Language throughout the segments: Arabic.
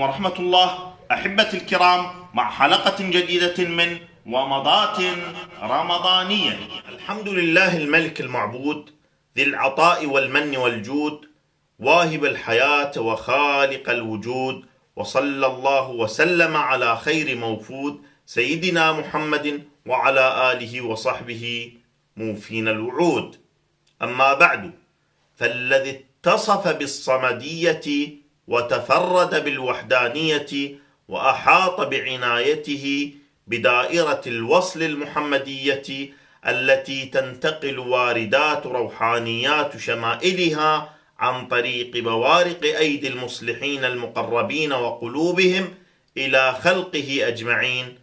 ورحمة الله. أحبتي الكرام، مع حلقة جديدة من ومضات رمضانية. الحمد لله الملك المعبود، ذي العطاء والمن والجود، واهب الحياة وخالق الوجود، وصلى الله وسلم على خير موفود سيدنا محمد وعلى آله وصحبه موفين الوعود. أما بعد، فالذي اتصف بالصمدية وتفرد بالوحدانية وأحاط بعنايته بدائرة الوصل المحمدية التي تنتقل واردات روحانيات شمائلها عن طريق بوارق أيدي المصلحين المقربين وقلوبهم إلى خلقه أجمعين،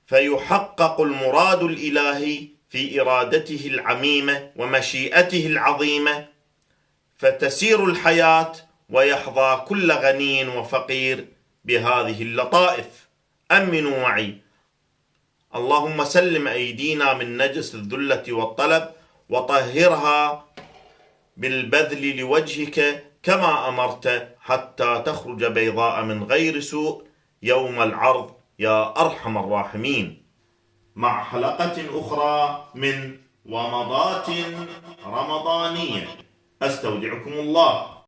فيحقق المراد الإلهي في إرادته العميمة ومشيئته العظيمة، فتسير الحياة ويحظى كل غني وفقير بهذه اللطائف. أمنوا معي: اللهم سلم أيدينا من نجس الذلة والطلب، وطهرها بالبذل لوجهك كما أمرت، حتى تخرج بيضاء من غير سوء يوم العرض يا أرحم الراحمين. مع حلقة أخرى من ومضات رمضانية، أستودعكم الله.